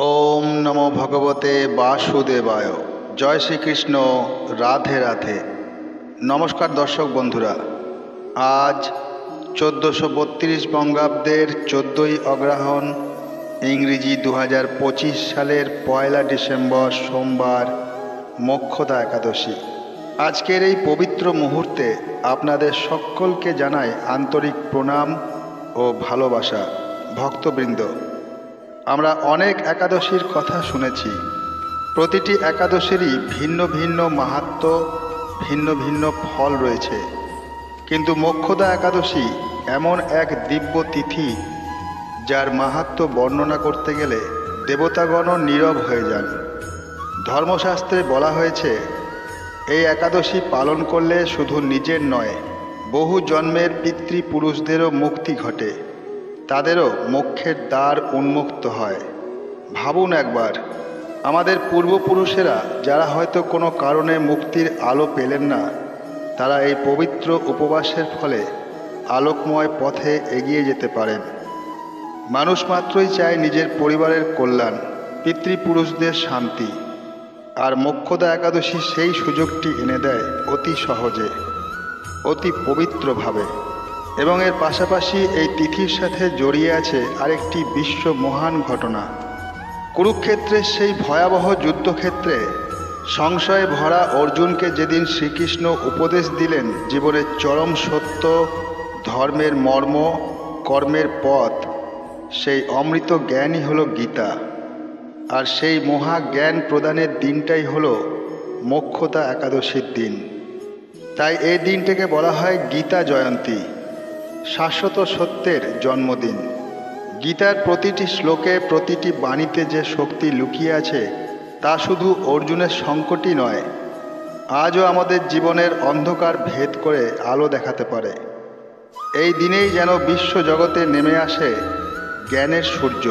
ওম নমো ভগবতে বাসুদেবায়। জয় শ্রীকৃষ্ণ। রাধে রাধে। নমস্কার দর্শক বন্ধুরা, আজ 1432 বঙ্গাব্দের 14ই অগ্রহায়ণ, ইংরেজি 2025 সালের 1 ডিসেম্বর সোমবার, মোক্ষদা একাদশী। আজকের এই পবিত্র মুহূর্তে আপনাদের সকলকে জানাই আন্তরিক প্রণাম ও ভালোবাসা। ভক্তবৃন্দ, আমরা অনেক একাদশীর কথা শুনেছি। প্রতিটি একাদশীরই ভিন্ন ভিন্ন মাহাত্ম্য, ভিন্ন ভিন্ন ফল রয়েছে। কিন্তু মোক্ষদা একাদশী এমন এক দিব্য তিথি, যার মাহাত্ম্য বর্ণনা করতে গেলে দেবতাগণও নীরব হয়ে যান। ধর্মশাস্ত্রে বলা হয়েছে, এই একাদশী পালন করলে শুধু নিজের নয়, বহু জন্মের পিতৃপুরুষদেরও মুক্তি ঘটে, তাদেরও মোক্ষের দ্বার উন্মুক্ত হয়। ভাবুন একবার, আমাদের পূর্বপুরুষেরা যারা হয়তো কোনো কারণে মুক্তির আলো পেলেন না, তারা এই পবিত্র উপবাসের ফলে আলোকময় পথে এগিয়ে যেতে পারেন। মানুষ মাত্রই চায় নিজের পরিবারের কল্যাণ, পিতৃপুরুষদের শান্তি, আর মোক্ষদা একাদশী সেই সুযোগটি এনে দেয় অতি সহজে, অতি পবিত্রভাবে। এবং এর পাশাপাশি এই তিথির সাথে জড়িয়ে আছে আরেকটি বিশ্ব মহান ঘটনা। কুরুক্ষেত্রের সেই ভয়াবহ যুদ্ধক্ষেত্রে সংশয়ে ভরা অর্জুনকে যেদিন শ্রীকৃষ্ণ উপদেশ দিলেন জীবনের চরম সত্য, ধর্মের মর্ম, কর্মের পথ, সেই অমৃত জ্ঞানই হলো গীতা। আর সেই মহা জ্ঞান প্রদানের দিনটাই হলো মোক্ষদা একাদশীর দিন। তাই এই দিনটাকে বলা হয় গীতা জয়ন্তী, শাশ্বত সত্যের জন্মদিন। গীতার প্রতিটি শ্লোকে, প্রতিটি বাণীতে যে শক্তি লুকিয়ে আছে, তা শুধু অর্জুনের সংকটই নয়, আজও আমাদের জীবনের অন্ধকার ভেদ করে আলো দেখাতে পারে। এই দিনেই যেন বিশ্ব জগতে নেমে আসে জ্ঞানের সূর্য,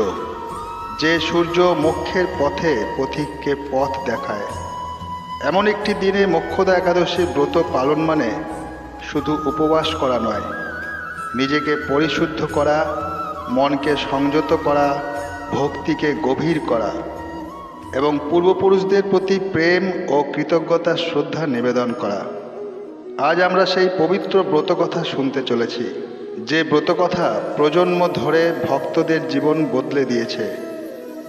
যে সূর্য মোক্ষের পথে পথিককে পথ দেখায়। এমন একটি দিনে মোক্ষদা একাদশী ব্রত পালন মানে শুধু উপবাস করা নয়, নিজেকে পরিশুদ্ধ করা, মনকে সংযত করা, ভক্তিকে গভীর করা এবং পূর্বপুরুষদের প্রতি প্রেম ও কৃতজ্ঞতার শ্রদ্ধা নিবেদন করা। আজ আমরা সেই পবিত্র ব্রতকথা শুনতে চলেছি, যে ব্রতকথা প্রজন্ম ধরে ভক্তদের জীবন বদলে দিয়েছে,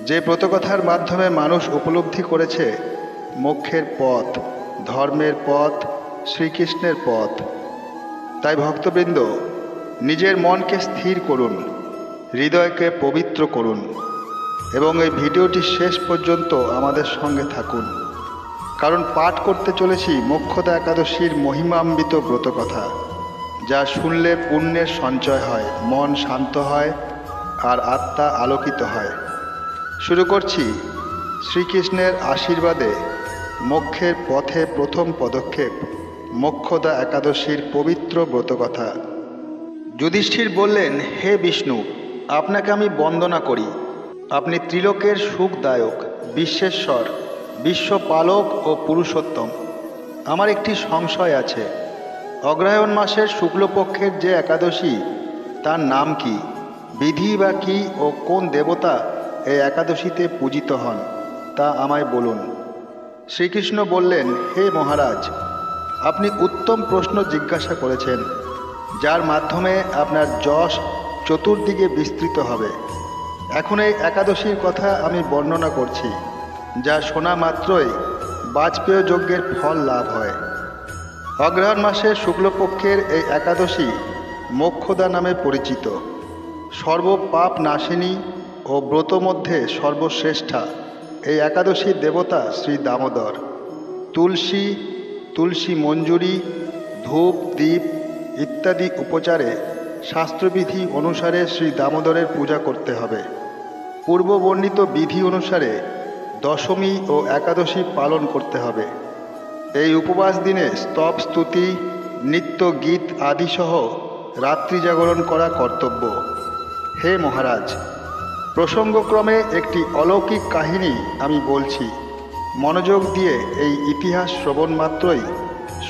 যে ব্রতকথার মাধ্যমে মানুষ উপলব্ধি করেছে মোক্ষের পথ, ধর্মের পথ, শ্রীকৃষ্ণের পথ। তাই ভক্তবৃন্দ, নিজের মনকে স্থির করুন, হৃদয়কে পবিত্র করুন এবং এই ভিডিওটি শেষ পর্যন্ত আমাদের সঙ্গে থাকুন, কারণ পাঠ করতে চলেছি মোক্ষদা একাদশীর মহিমান্বিত ব্রতকথা, যা শুনলে পুণ্যের সঞ্চয় হয়, মন শান্ত হয় আর আত্মা আলোকিত হয়। শুরু করছি শ্রীকৃষ্ণের আশীর্বাদে মোক্ষের পথে প্রথম পদক্ষেপ, মোক্ষদা একাদশীর পবিত্র ব্রতকথা। যুধিষ্ঠির বললেন, হে বিষ্ণু, আপনাকে আমি বন্দনা করি। আপনি ত্রিলোকের সুখদায়ক, বিশ্বেশ্বর, বিশ্বপালক ও পুরুষোত্তম। আমার একটি সংশয় আছে, অগ্রহায়ণ মাসের শুক্লপক্ষের যে একাদশী, তার নাম কি, বিধি বা কী ও কোন দেবতা এই একাদশীতে পূজিত হন, তা আমায় বলুন। শ্রীকৃষ্ণ বললেন, হে মহারাজ, আপনি উত্তম প্রশ্ন জিজ্ঞাসা করেছেন, যার মাধ্যমে আপনার যশ চতুর্দিকে বিস্তৃত হবে। এখন এই একাদশীর কথা আমি বর্ণনা করছি, যা শোনা মাত্রই বাজপেয় যজ্ঞের ফল লাভ হয়। অগ্রহায়ণ মাসের শুক্লপক্ষের এই একাদশী মোক্ষদা নামে পরিচিত। সর্বপাপ নাশিনী ও ব্রত মধ্যে সর্বশ্রেষ্ঠা এই একাদশীর দেবতা শ্রী দামোদর। তুলসী মঞ্জুরি, ধূপ, দীপ ইত্যাদি উপচারে শাস্ত্রবিধি অনুসারে শ্রী দামোদরের পূজা করতে হবে। পূর্ববর্ণিত বিধি অনুসারে দশমী ও একাদশী পালন করতে হবে। এই উপবাস দিনে স্তব, স্তুতি, নিত্য গীত আদিসহ রাত্রি জাগরণ করা কর্তব্য। হে মহারাজ, প্রসঙ্গক্রমে একটি অলৌকিক কাহিনী আমি বলছি। মনোযোগ দিয়ে এই ইতিহাস শ্রবণ মাত্রই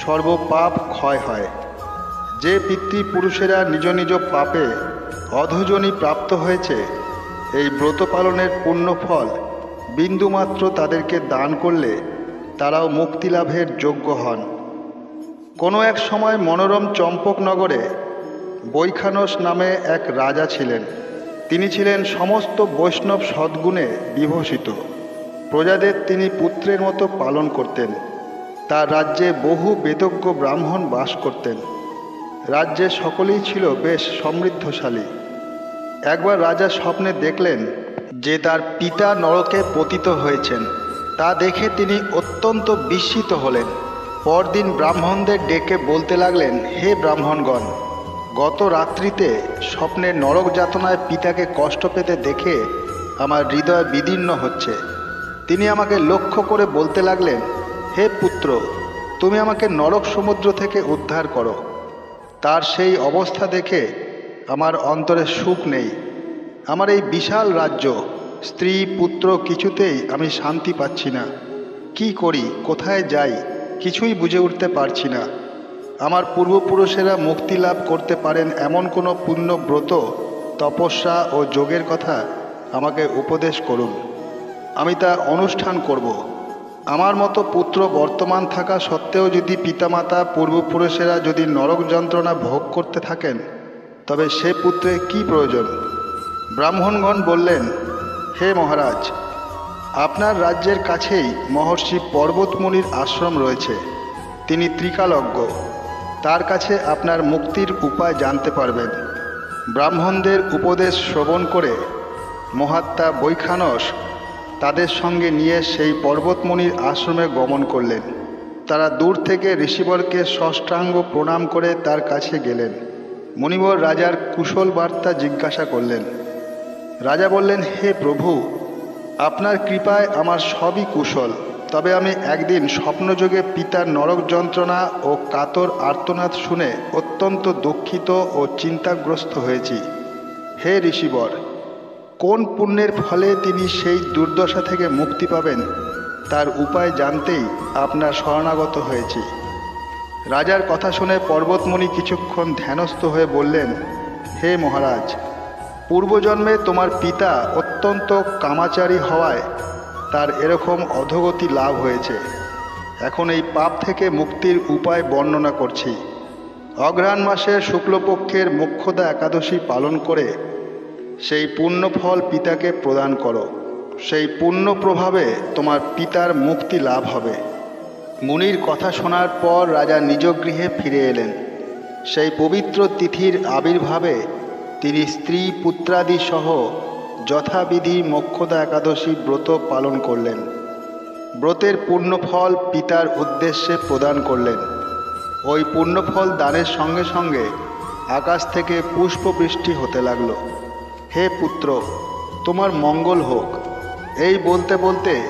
সর্বপাপ ক্ষয় হয়। যে পিতৃপুরুষেরা নিজ নিজ পাপে অধোজনি প্রাপ্ত হয়েছে, এই ব্রত পালনের পুণ্যফল বিন্দুমাত্র তাদেরকে দান করলে তারাও মুক্তিলাভের যোগ্য হন। কোনো এক সময় মনোরম চম্পকনগরে বৈখানস নামে এক রাজা ছিলেন। তিনি ছিলেন সমস্ত বৈষ্ণব সদ্গুণে বিভূষিত। প্রজাদের তিনি পুত্রের মতো পালন করতেন। তার রাজ্যে বহু বেদজ্ঞ ব্রাহ্মণ বাস করতেন। রাজ্যে সকলেই ছিল বেশ সমৃদ্ধশালী। একবার রাজা স্বপ্নে দেখলেন যে তার পিতা নরকে পতিত হয়েছেন। তা দেখে তিনি অত্যন্ত বিস্মিত হলেন। পরদিন ব্রাহ্মণদের ডেকে বলতে লাগলেন, হে ব্রাহ্মণগণ, গত রাত্রিতে স্বপ্নে নরক যাতনায় পিতাকে কষ্ট পেতে দেখে আমার হৃদয় বিদীর্ণ হচ্ছে। তিনি আমাকে লক্ষ্য করে বলতে লাগলেন, হে পুত্র, তুমি আমাকে নরক সমুদ্র থেকে উদ্ধার করো। তার সেই অবস্থা দেখে আমার অন্তরে সুখ নেই। আমার এই বিশাল রাজ্য, স্ত্রী পুত্র কিছুতেই আমি শান্তি পাচ্ছি না। কি করি, কোথায় যাই, কিছুই বুঝে উঠতে পারছি না। আমার পূর্বপুরুষেরা মুক্তি লাভ করতে পারেন এমন কোনো পুণ্য ব্রত, তপস্যা ও যোগের কথা আমাকে উপদেশ করুন। আমি তা অনুষ্ঠান করব। আমার মতো পুত্র বর্তমান থাকা সত্ত্বেও যদি পিতামাতা পূর্বপুরুষেরা যদি নরক যন্ত্রণা ভোগ করতে থাকেন, তবে সে পুত্রের কি প্রয়োজন? ব্রাহ্মণগণ বললেন, হে মহারাজ, আপনার রাজ্যের কাছেই মহর্ষি পর্বতমুনির আশ্রম রয়েছে। তিনি ত্রিকালজ্ঞ। তার কাছে আপনার মুক্তির উপায় জানতে পারবেন। ব্রাহ্মণদের উপদেশ শ্রবণ করে মহাত্মা বৈখানস তাদের সঙ্গে নিয়ে সেই পর্বতমুনির আশ্রমে গমন করলেন। তারা দূর থেকে ঋষিবরকে ষষ্ঠাঙ্গ প্রণাম করে তার কাছে গেলেন। মুনিবর রাজার কুশল বার্তা জিজ্ঞাসা করলেন। রাজা বললেন, হে প্রভু, আপনার কৃপায় আমার সবই কুশল। তবে আমি একদিন স্বপ্নযোগে পিতার নরক যন্ত্রণা ও কাতর আর্তনাদ শুনে অত্যন্ত দুঃখিত ও চিন্তাগ্রস্ত হয়েছি। হে ঋষিবর, কোন পুণ্যের ফলে তিনি সেই দুর্দশা থেকে মুক্তি পাবেন, তার উপায় জানতেই আপনার শরণাগত হয়েছি। রাজার কথা শুনে পর্বতমুনি কিছুক্ষণ ধ্যানস্থ হয়ে বললেন, হে মহারাজ, পূর্বজন্মে তোমার পিতা অত্যন্ত কামাচারী হওয়ায় তার এরকম অধোগতি লাভ হয়েছে। এখন এই পাপ থেকে মুক্তির উপায় বর্ণনা করছি। অঘ্রাণ মাসের শুক্লপক্ষের মোক্ষদা একাদশী পালন করে সেই পুণ্যফল পিতাকে প্রদান করো। সেই পুণ্য প্রভাবে তোমার পিতার মুক্তি লাভ হবে। মুনির কথা শোনার পর রাজা নিজ গৃহে ফিরে এলেন। সেই পবিত্র তিথির আবির্ভাবে তিনি স্ত্রী পুত্রাদি সহ যথাবিধি মোক্ষদা একাদশী ব্রত পালন করলেন। ব্রতের পুণ্যফল পিতার উদ্দেশ্যে প্রদান করলেন। ওই পুণ্যফল দানের সঙ্গে সঙ্গে আকাশ থেকে পুষ্পবৃষ্টি হতে লাগলো। হে পুত্র, তোমার মঙ্গল হোক। এই বলতে বলতে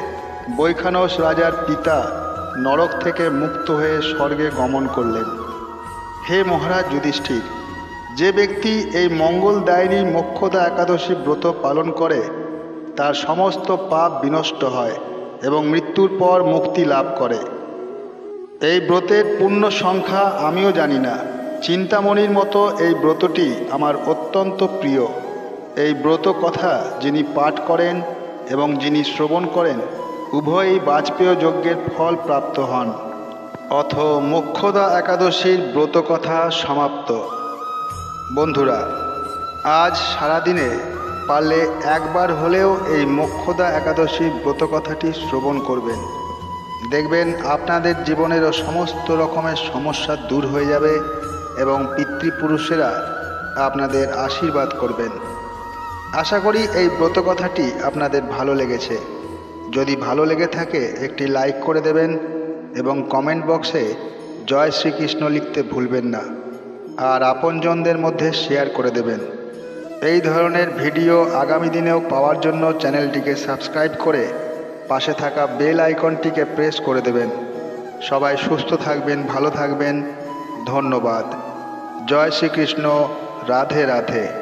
বৈখানস রাজার পিতা নরক থেকে মুক্ত হয়ে স্বর্গে গমন করলেন। হে মহারাজ যুধিষ্ঠির, যে ব্যক্তি এই মঙ্গলদায়িনী মোক্ষদা একাদশী ব্রত পালন করে তার সমস্ত পাপ বিনষ্ট হয় এবং মৃত্যুর পর মুক্তি লাভ করে। এই ব্রতের পূর্ণ সংখ্যা আমিও জানি না। চিন্তামণির মতো এই ব্রতটি আমার অত্যন্ত প্রিয়। এই ব্রত কথা যিনি পাঠ করেন এবং যিনি শ্রবণ করেন, উভয়ই বাজপেয় যজ্ঞের ফল প্রাপ্ত হন। অথ মোক্ষদা একাদশীর ব্রত কথা সমাপ্ত। বন্ধুরা, আজ সারাদিনে পারলে একবার হলেও এই মোক্ষদা একাদশীর ব্রত কথাটি শ্রবণ করবেন। দেখবেন আপনাদের জীবনেরও সমস্ত রকমের সমস্যা দূর হয়ে যাবে এবং পিতৃপুরুষেরা আপনাদের আশীর্বাদ করবেন। আশা করি এই ব্রত কথাটি আপনাদের ভালো লেগেছে। যদি ভালো লেগে থাকে একটি লাইক করে দেবেন এবং কমেন্ট বক্সে জয় শ্রীকৃষ্ণ লিখতে ভুলবেন না। আর আপনজনদের মধ্যে শেয়ার করে দেবেন। এই ধরনের ভিডিও আগামী দিনেও পাওয়ার জন্য চ্যানেলটিকে সাবস্ক্রাইব করে পাশে থাকা বেল আইকনটিকে প্রেস করে দেবেন। সবাই সুস্থ থাকবেন, ভালো থাকবেন। ধন্যবাদ। জয় শ্রীকৃষ্ণ। রাধে রাধে।